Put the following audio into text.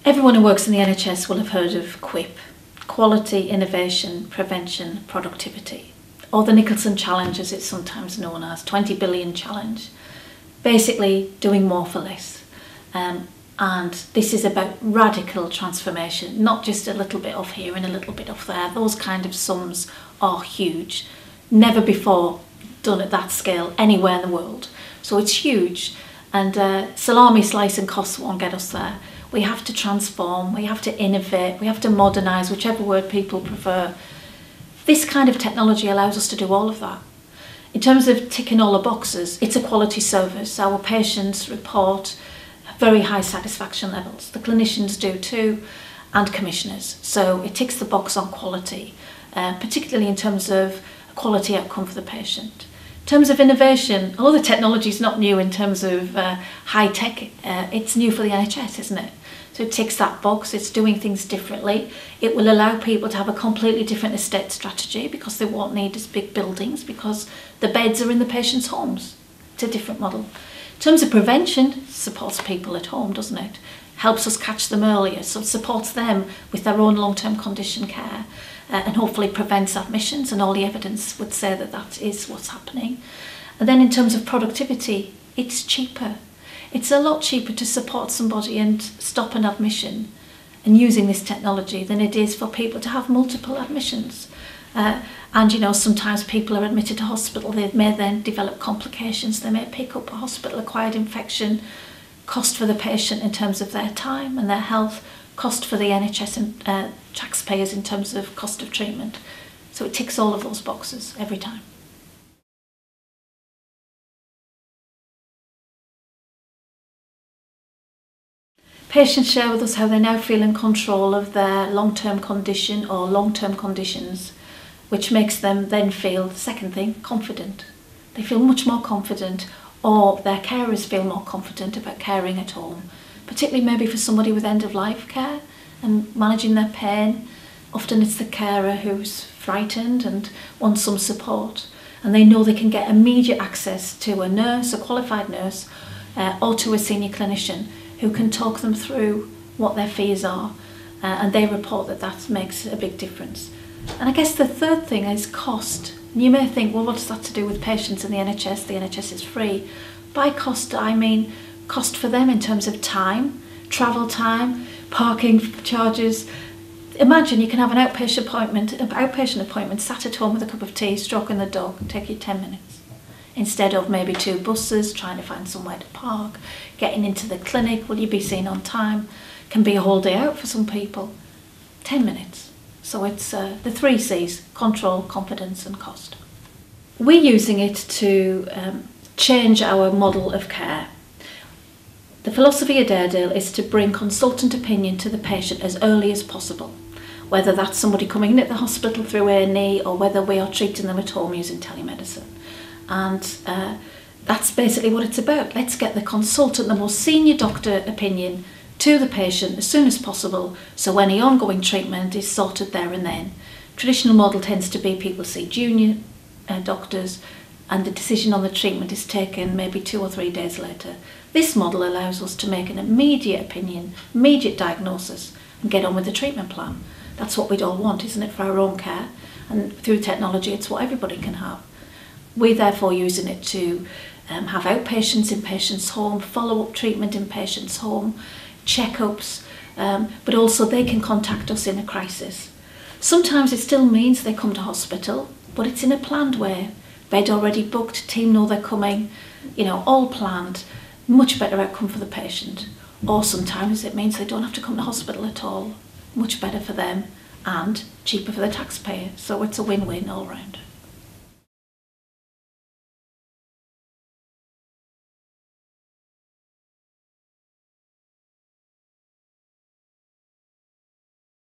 Everyone who works in the NHS will have heard of QUIP, Quality, Innovation, Prevention, Productivity, or the Nicholson Challenge as it's sometimes known as, 20 billion challenge. Basically doing more for less. And this is about radical transformation, not just a little bit off here and a little bit off there. Those kind of sums are huge, never before done at that scale anywhere in the world. So it's huge, and salami slice and costs won't get us there. We have to transform, we have to innovate, we have to modernise, whichever word people prefer. This kind of technology allows us to do all of that. In terms of ticking all the boxes, it's a quality service. Our patients report very high satisfaction levels. The clinicians do too, and commissioners. So it ticks the box on quality, particularly in terms of a quality outcome for the patient. In terms of innovation, although the technology is not new in terms of high tech, it's new for the NHS, isn't it? So it ticks that box, it's doing things differently. It will allow people to have a completely different estate strategy because they won't need as big buildings because the beds are in the patient's homes. It's a different model. In terms of prevention, supports people at home, doesn't it? Helps us catch them earlier, so it supports them with their own long-term condition care and hopefully prevents admissions, and all the evidence would say that that is what's happening. And then in terms of productivity, it's cheaper. It's a lot cheaper to support somebody and stop an admission and using this technology than it is for people to have multiple admissions. And you know, sometimes people are admitted to hospital, they may then develop complications, they may pick up a hospital-acquired infection, cost for the patient in terms of their time and their health, cost for the NHS and taxpayers in terms of cost of treatment. So it ticks all of those boxes every time. Patients share with us how they now feel in control of their long-term condition or long-term conditions, which makes them then feel, second thing, confident. They feel much more confident, or their carers feel more confident about caring at home, particularly maybe for somebody with end-of-life care and managing their pain. Often it's the carer who's frightened and wants some support, and they know they can get immediate access to a nurse, a qualified nurse, or to a senior clinician who can talk them through what their fears are, and they report that that makes a big difference. And I guess the third thing is cost. You may think, well, what's that to do with patients in the NHS? The NHS is free. By cost, I mean cost for them in terms of time, travel time, parking charges. Imagine you can have an outpatient appointment, sat at home with a cup of tea, stroking the dog, and take you 10 minutes. Instead of maybe 2 buses, trying to find somewhere to park, getting into the clinic, will you be seen on time? Can be a whole day out for some people. 10 minutes. So it's the 3 C's, control, confidence and cost. We're using it to change our model of care. The philosophy at Airedale is to bring consultant opinion to the patient as early as possible, whether that's somebody coming in at the hospital through A&E or whether we are treating them at home using telemedicine. And that's basically what it's about. Let's get the consultant, the most senior doctor opinion to the patient as soon as possible, so any ongoing treatment is sorted there and then. Traditional model tends to be people see junior doctors and the decision on the treatment is taken maybe 2 or 3 days later. This model allows us to make an immediate opinion, immediate diagnosis and get on with the treatment plan. That's what we'd all want, isn't it, for our own care? And through technology it's what everybody can have. We're therefore using it to have outpatients in patients' home, follow-up treatment in patients' home, checkups, but also they can contact us in a crisis. Sometimes it still means they come to hospital, but it's in a planned way. Bed already booked, team know they're coming, you know, all planned, much better outcome for the patient. Or sometimes it means they don't have to come to hospital at all, much better for them and cheaper for the taxpayer. So it's a win-win all round.